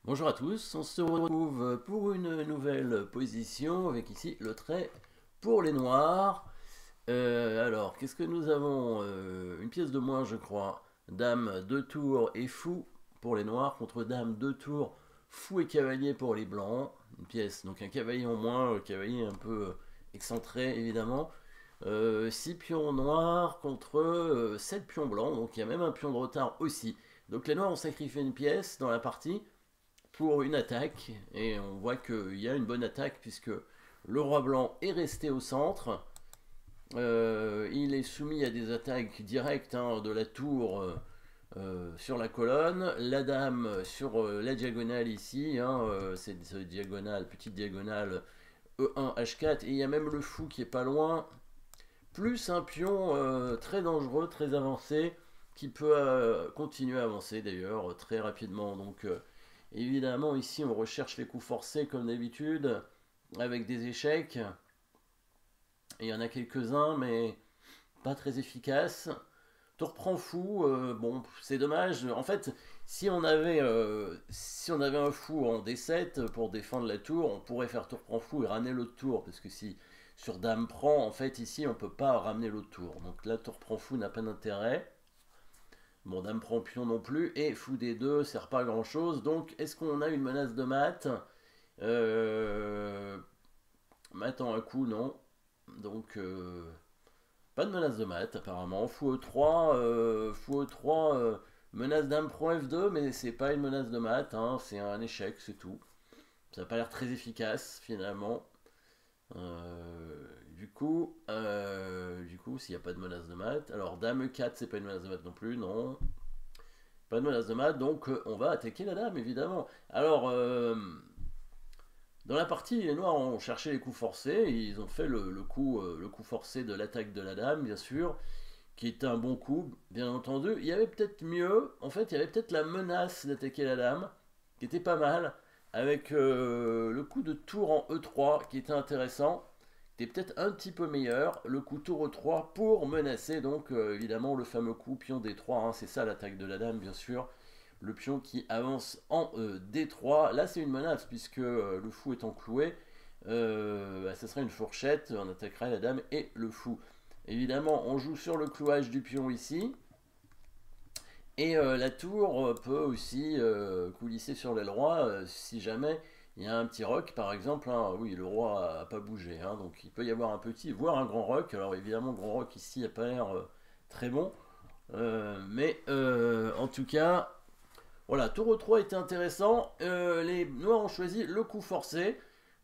Bonjour à tous, on se retrouve pour une nouvelle position avec ici le trait pour les noirs. Alors, qu'est-ce que nous avons? Une pièce de moins, je crois. Dame 2 tours et fou pour les noirs contre dame 2 tours, fou et cavalier pour les blancs. Une pièce, donc un cavalier en moins, cavalier un peu excentré évidemment. 6 pions noirs contre 7 pions blancs, donc il y a même un pion de retard aussi. Donc les noirs ont sacrifié une pièce dans la partie pour une attaque, et on voit qu'il y a une bonne attaque puisque le roi blanc est resté au centre. Il est soumis à des attaques directes de la tour sur la colonne, la dame sur la diagonale ici, c'est cette diagonale, petite diagonale E1 H4, et il y a même le fou qui est pas loin, plus un pion très dangereux, très avancé, qui peut continuer à avancer d'ailleurs très rapidement. Donc évidemment, ici, on recherche les coups forcés comme d'habitude, avec des échecs. Et il y en a quelques-uns, mais pas très efficaces. Tour prend fou, bon, c'est dommage. En fait, si on avait un fou en D7 pour défendre la tour, on pourrait faire tour prend fou et ramener l'autre tour. Parce que si sur dame prend, en fait, ici, on peut pas ramener l'autre tour. Donc là, tour prend fou n'a pas d'intérêt. Bon, dame prend pion non plus, et fou des deux sert pas à grand chose. Donc, est-ce qu'on a une menace de mat? Mat en un coup, non. Donc, pas de menace de mat apparemment. Fou E3, fou E3, menace dame prend F2, mais c'est pas une menace de mat, c'est un échec, c'est tout. Ça n'a pas l'air très efficace finalement. Du coup, s'il n'y a pas de menace de mat, alors dame E4, c'est pas une menace de mat non plus, non. Pas de menace de mat, donc on va attaquer la dame, évidemment. Alors, dans la partie, les noirs ont cherché les coups forcés, et ils ont fait le coup forcé de l'attaque de la dame, bien sûr, qui était un bon coup, bien entendu. Il y avait peut-être mieux, en fait, il y avait peut-être la menace d'attaquer la dame, qui était pas mal, avec le coup de tour en E3, qui était intéressant, qui était peut-être un petit peu meilleur, le coup tour E3 pour menacer, donc évidemment, le fameux coup pion D3, c'est ça l'attaque de la dame, bien sûr, le pion qui avance en D3. Là, c'est une menace, puisque le fou étant cloué, ça serait une fourchette, on attaquerait la dame et le fou. Évidemment, on joue sur le clouage du pion ici, et la tour peut aussi coulisser sur l'aile roi si jamais il y a un petit roc, par exemple. Oui, le roi n'a pas bougé, donc il peut y avoir un petit, voire un grand roc. Alors évidemment, grand roc ici n'a pas l'air très bon, mais en tout cas, voilà, tour E3 était intéressant. Les noirs ont choisi le coup forcé.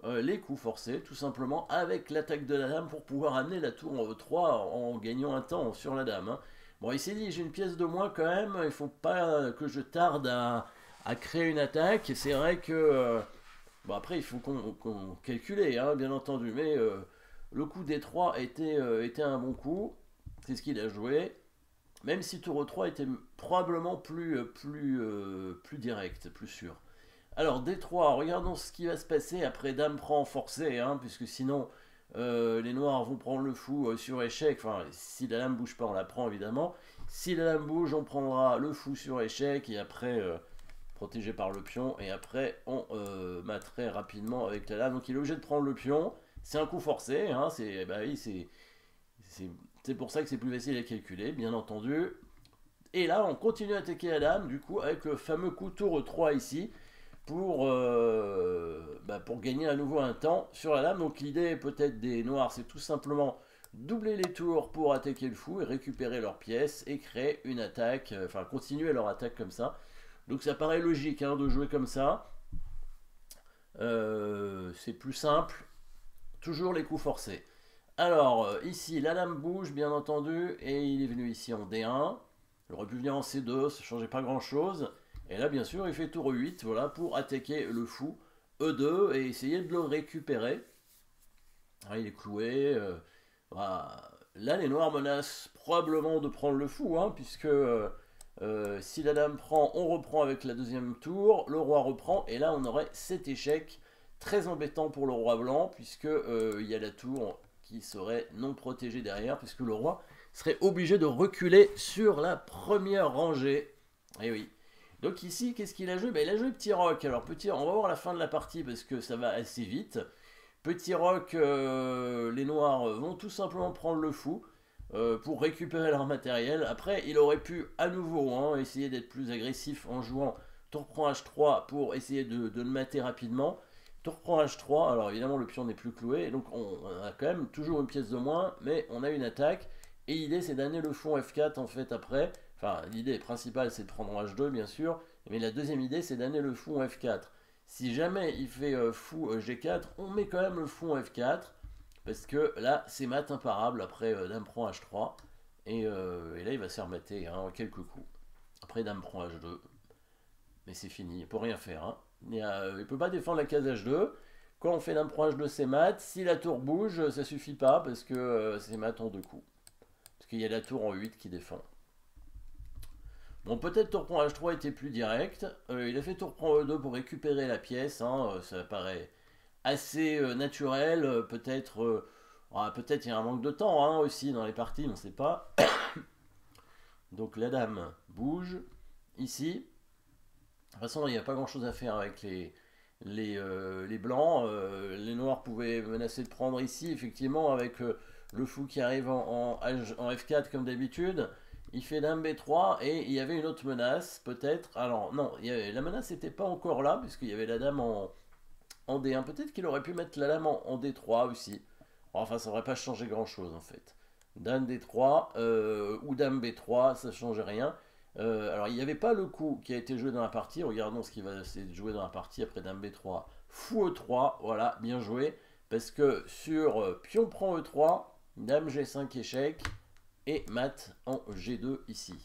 Les coups forcés, tout simplement, avec l'attaque de la dame pour pouvoir amener la tour en E3 en gagnant un temps sur la dame. Bon, il s'est dit, j'ai une pièce de moins quand même, il faut pas que je tarde à créer une attaque. C'est vrai que. Bon, après, il faut qu'on calcule, bien entendu, mais le coup D3 était un bon coup. C'est ce qu'il a joué. Même si tour E3 était probablement plus direct, plus sûr. Alors, D3, regardons ce qui va se passer après dame prend forcé, puisque sinon les noirs vont prendre le fou sur échec. Enfin, si la dame bouge pas, on la prend évidemment. Si la dame bouge, on prendra le fou sur échec, et après, protégé par le pion, et après, on materait rapidement avec la dame. Donc, il est obligé de prendre le pion. C'est un coup forcé, bah oui, c'est pour ça que c'est plus facile à calculer, bien entendu. Et là, on continue à attaquer la dame, du coup, avec le fameux coup tour 3 ici, pour gagner à nouveau un temps sur la dame. Donc l'idée peut-être des noirs, c'est tout simplement doubler les tours pour attaquer le fou et récupérer leurs pièces et créer une attaque, enfin continuer leur attaque comme ça. Donc ça paraît logique de jouer comme ça. C'est plus simple, toujours les coups forcés. Alors ici la dame bouge bien entendu et il est venu ici en D1. Il aurait pu venir en C2, ça ne changeait pas grand chose. Et là, bien sûr, il fait tour 8, voilà, pour attaquer le fou E2 et essayer de le récupérer. Il est cloué. Voilà. Là, les noirs menacent probablement de prendre le fou, puisque si la dame prend, on reprend avec la deuxième tour, le roi reprend, et là, on aurait cet échec très embêtant pour le roi blanc, puisque il y a la tour qui serait non protégée derrière, puisque le roi serait obligé de reculer sur la première rangée. Et oui. Donc ici, qu'est-ce qu'il a joué? Ben, il a joué petit roc. Alors petit, on va voir la fin de la partie parce que ça va assez vite. Petit roc, les noirs vont tout simplement prendre le fou pour récupérer leur matériel. Après, il aurait pu à nouveau hein, essayer d'être plus agressif en jouant tour prend H3 pour essayer de le mater rapidement. Tour prend H3, alors évidemment le pion n'est plus cloué, donc on a quand même toujours une pièce de moins, mais on a une attaque. Et l'idée c'est d'amener le fou F4 en fait après. Enfin, l'idée principale c'est de prendre en H2 bien sûr, mais la deuxième idée c'est d'amener le fou en F4. Si jamais il fait fou G4, on met quand même le fou en F4, parce que là c'est mat imparable après dame prend H3, et là il va se faire mater hein, quelques coups. Après dame prend H2, mais c'est fini, il peut rien faire. Hein. Il peut pas défendre la case H2. Quand on fait dame prend H2 c'est mat, si la tour bouge ça suffit pas, parce que c'est mat en deux coups. Parce qu'il y a la tour en 8 qui défend. Bon, peut-être tour prend H3 était plus direct. Il a fait tour prend E2 pour récupérer la pièce. Hein, ça paraît assez naturel. Peut-être peut-être il y a un manque de temps hein, aussi dans les parties, on ne sait pas. Donc la dame bouge ici. De toute façon, il n'y a pas grand-chose à faire avec les blancs. Les noirs pouvaient menacer de prendre ici, effectivement, avec le fou qui arrive en F4 comme d'habitude. Il fait dame B3 et il y avait une autre menace, peut-être. Alors, non, la menace n'était pas encore là, puisqu'il y avait la dame en D1. Peut-être qu'il aurait pu mettre la dame en D3 aussi. Enfin, ça n'aurait pas changé grand-chose, en fait. Dame D3 ou dame B3, ça ne changeait rien. Alors, il n'y avait pas le coup qui a été joué dans la partie. Regardons ce qui va se jouer dans la partie après dame B3. Fou E3, voilà, bien joué. Parce que sur pion prend E3, dame G5 échec et mat en G2 ici.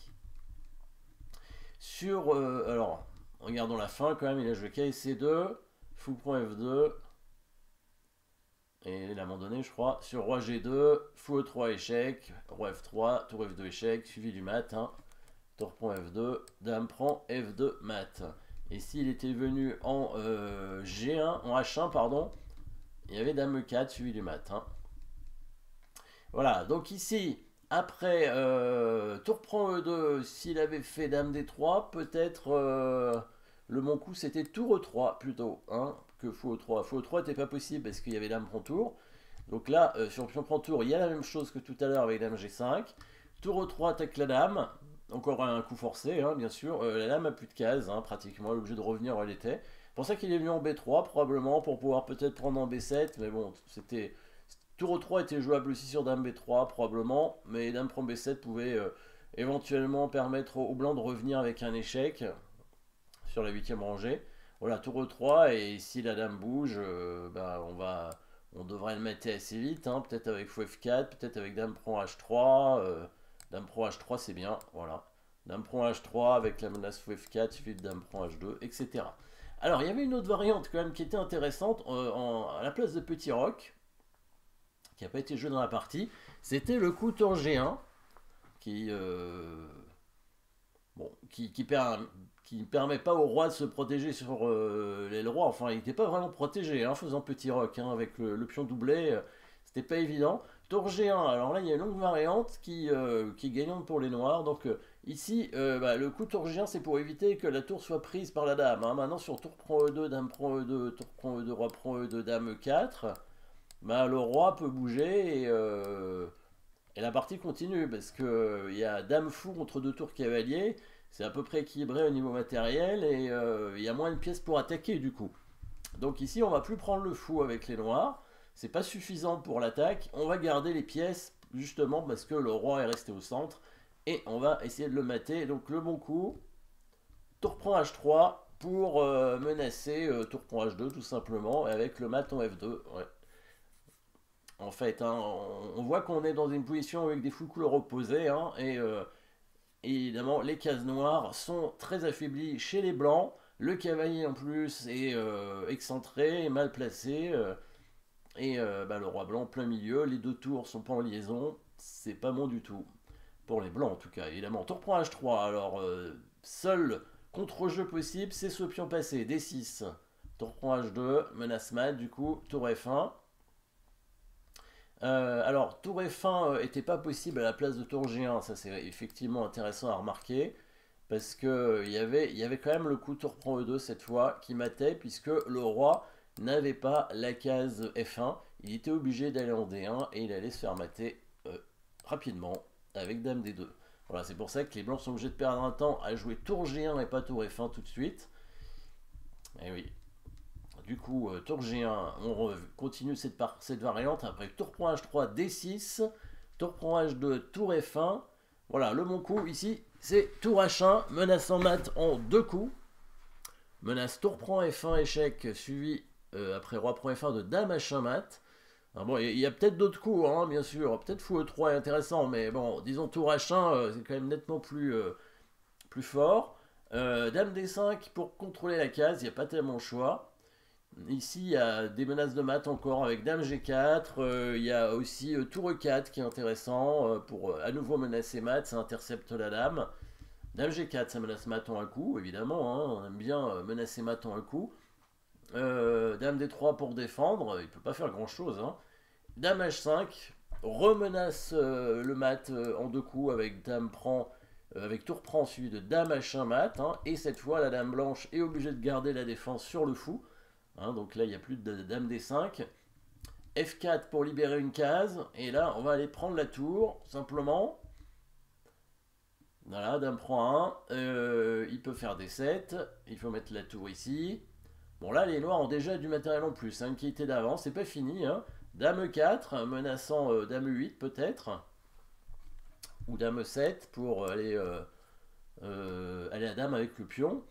Sur, alors, regardons la fin quand même, il a joué KC2, fou prend F2, et il a abandonné je crois, sur roi G2, fou E3 échec, roi F3, tour F2 échec, suivi du mat, hein. Tour prend F2, dame prend F2 mat. Et s'il était venu en G1, en H1 pardon, il y avait dame E4 suivi du mat. Hein. Voilà, donc ici, après, tour prend E2, s'il avait fait dame D3, peut-être le bon coup c'était tour E3 plutôt, hein, que fou E3. Fou E3 n'était pas possible parce qu'il y avait dame prend tour. Donc là, sur pion prend tour, il y a la même chose que tout à l'heure avec dame G5. Tour E3 attaque la dame, encore un coup forcé, hein, bien sûr. La dame a plus de cases, hein, pratiquement, elle est obligée de revenir où elle était. C'est pour ça qu'il est venu en B3, probablement, pour pouvoir peut-être prendre en B7, mais bon, c'était... Tour E3 était jouable aussi sur dame B3 probablement, mais dame prend B7 pouvait éventuellement permettre aux blancs de revenir avec un échec sur la 8ème rangée. Voilà, tour E3 et si la dame bouge, bah, on devrait le mettre assez vite, hein, peut-être avec fou F4, peut-être avec dame prend H3. Dame prend H3 c'est bien, voilà. Dame prend H3 avec la menace fou F4, suivi de dame prend H2, etc. Alors il y avait une autre variante quand même qui était intéressante à la place de petit roc qui n'a pas été joué dans la partie, c'était le coup tour G1 qui bon, qui permet pas au roi de se protéger sur l'aile roi. Enfin, il n'était pas vraiment protégé, hein, faisant petit roc, hein, avec le pion doublé, c'était pas évident. Tour G1, alors là il y a une longue variante qui est gagnante pour les noirs. Donc ici, bah, le coup tour G1 c'est pour éviter que la tour soit prise par la dame. Hein. Maintenant sur tour prend E2, dame prend E2, tour prend E2, roi prend E2, dame E4. Bah, le roi peut bouger et la partie continue parce que il y a dame fou contre deux tours cavaliers, c'est à peu près équilibré au niveau matériel et il y a moins de pièces pour attaquer du coup. Donc ici on va plus prendre le fou avec les noirs, c'est pas suffisant pour l'attaque, on va garder les pièces justement parce que le roi est resté au centre et on va essayer de le mater. Donc le bon coup, tour prend H3 pour menacer tour prend H2 tout simplement avec le mat en F2. Ouais. En fait, hein, on voit qu'on est dans une position avec des fous couleurs opposées, hein, et évidemment, les cases noires sont très affaiblies chez les blancs. Le cavalier en plus est excentré, mal placé, et bah, le roi blanc en plein milieu. Les deux tours sont pas en liaison, c'est pas bon du tout. Pour les blancs en tout cas, évidemment. Tour prend H3, alors seul contre-jeu possible, c'est ce pion passé, D6. Tour prend H2, menace mat, du coup, tour F1. Alors, tour F1 était pas possible à la place de tour G1, ça c'est effectivement intéressant à remarquer. parce que il y avait quand même le coup tour prend E2 cette fois qui matait, puisque le roi n'avait pas la case F1, il était obligé d'aller en D1 et il allait se faire mater rapidement avec Dame D2. Voilà, c'est pour ça que les blancs sont obligés de perdre un temps à jouer tour G1 et pas tour F1 tout de suite. Et oui. Du coup, tour G1, on continue cette variante. Après, tour prend H3, D6, tour prend H2, tour F1. Voilà, le bon coup ici, c'est tour H1, menace en mat en 2 coups. Menace tour prend F1, échec, suivi après roi prend F1 de dame H1 mat. Alors bon, il y a peut-être d'autres coups, hein, bien sûr. Peut-être fou E3 est intéressant, mais bon, disons tour H1, c'est quand même nettement plus fort. Dame D5 pour contrôler la case, il n'y a pas tellement le choix. Ici, il y a des menaces de mat encore avec Dame G4. Il y a aussi Tour E4 qui est intéressant pour à nouveau menacer mat, ça intercepte la dame. Dame G4, ça menace mat en un coup, évidemment. Hein, on aime bien menacer mat en un coup. Dame D3 pour défendre, il peut pas faire grand chose. Hein. Dame H5, remenace le mat en 2 coups avec Dame prend. Avec tour prend suivi de Dame H1 mat. Hein, et cette fois, la Dame blanche est obligée de garder la défense sur le fou. Hein, donc là, il n'y a plus de Dame D5. F4 pour libérer une case. Et là, on va aller prendre la tour, simplement. Voilà, Dame prend 1. Il peut faire D7. Il faut mettre la tour ici. Bon, là, les noirs ont déjà du matériel en plus, hein, qui était d'avance. C'est pas fini. Hein. Dame E4, menaçant Dame E8 peut-être. Ou Dame E7 pour aller à Dame avec le pion.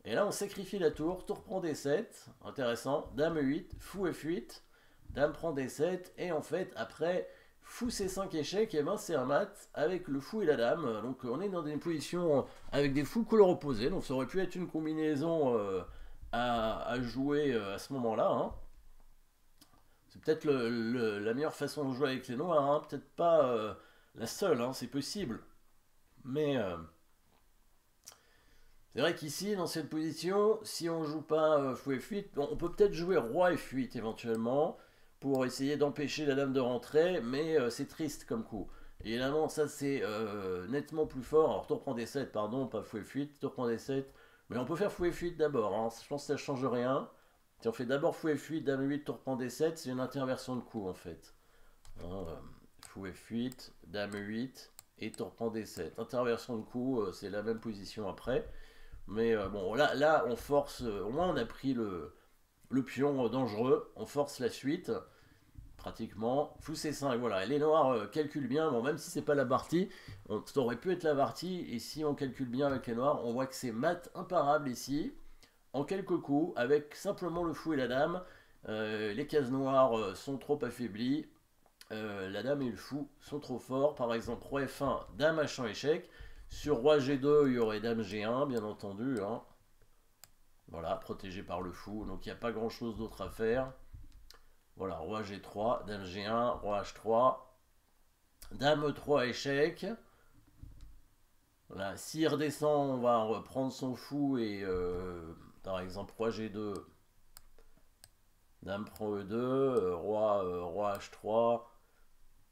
Et là, on sacrifie la tour, tour prend D7, intéressant, Dame E8, fou F8, Dame prend D7, et en fait, après, fou C5 échec, et ben c'est un mat avec le fou et la dame. Donc on est dans une position avec des fous couleurs opposées, donc ça aurait pu être une combinaison à jouer à ce moment-là. Hein. C'est peut-être la meilleure façon de jouer avec les noirs, hein. Peut-être pas la seule, hein, c'est possible. Mais... c'est vrai qu'ici, dans cette position, si on joue pas fou F8, on peut peut-être jouer roi F8 éventuellement, pour essayer d'empêcher la dame de rentrer, mais c'est triste comme coup. Évidemment, ça c'est nettement plus fort. Alors tour prend D7, pardon, pas fou F8, tour prend D7, mais on peut faire fou F8 d'abord, hein. Je pense que ça change rien. Si on fait d'abord fou F8, dame 8, tour prend D7, c'est une interversion de coup en fait. Hein, fou F8, dame 8 et tour prend D7. Interversion de coup, c'est la même position après. Mais bon, là, on force. Au moins, on a pris le pion dangereux. On force la suite. Pratiquement. Fou C5. Voilà. Et les noirs calculent bien. Bon, même si c'est pas la partie, ça aurait pu être la partie. Et si on calcule bien avec les noirs, on voit que c'est mat imparable ici. En quelques coups. Avec simplement le fou et la dame. Les cases noires sont trop affaiblies. La dame et le fou sont trop forts. Par exemple, roi F1, dame H1 échec. Sur roi G2, il y aurait dame G1, bien entendu. Hein. Voilà, protégé par le fou. Donc il n'y a pas grand chose d'autre à faire. Voilà, roi G3, dame G1, roi H3. Dame E3 échec. Voilà, s'il redescend, on va reprendre son fou et par exemple roi G2. Dame prend E2, roi H3.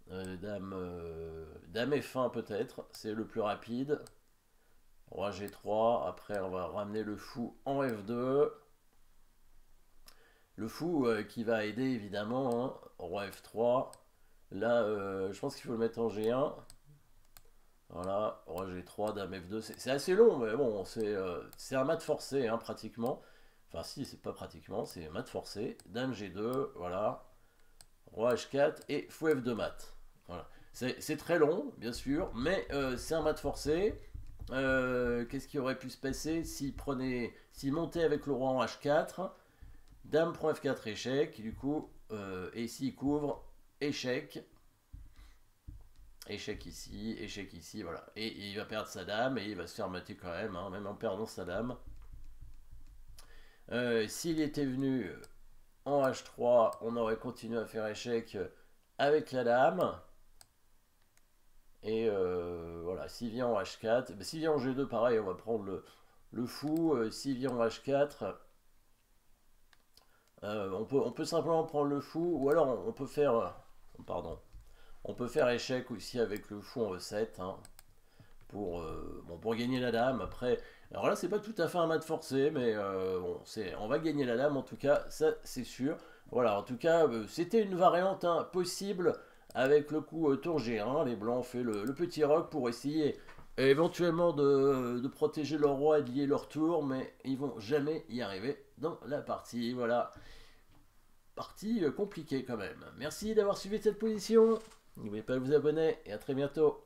Dame F1 peut-être, c'est le plus rapide. Roi G3, après on va ramener le fou en F2. Le fou qui va aider évidemment, hein. Roi F3. Là, je pense qu'il faut le mettre en G1. Voilà, roi G3, dame F2. C'est assez long, mais bon, c'est un mat forcé, hein, pratiquement. Enfin, si, c'est pas pratiquement, c'est mat forcé. Dame G2, voilà. Roi H4 et fou F2 mat. Voilà. C'est très long, bien sûr, mais c'est un mat forcé. Qu'est-ce qui aurait pu se passer s'il montait avec le roi en H4, dame prend F4 échec, du coup, et s'il couvre, échec, échec ici, voilà. Et il va perdre sa dame et il va se faire mater quand même, hein, même en perdant sa dame. S'il était venu en H3, on aurait continué à faire échec avec la dame. Et voilà, s'il vient en H4, s'il vient en G2, pareil, on va prendre le fou. S'il vient en H4, on peut simplement prendre le fou, ou alors on peut faire, pardon, on peut faire échec aussi avec le fou en E7. Hein. pour gagner la dame. Après, alors là, c'est pas tout à fait un mat forcé, mais bon, on va gagner la dame en tout cas, ça c'est sûr. Voilà, en tout cas, c'était une variante hein, possible avec le coup tour G1. Les blancs ont fait le petit roc pour essayer éventuellement de protéger leur roi et de lier leur tour, mais ils vont jamais y arriver dans la partie. Voilà, partie compliquée quand même. Merci d'avoir suivi cette position. N'oubliez pas de vous abonner et à très bientôt.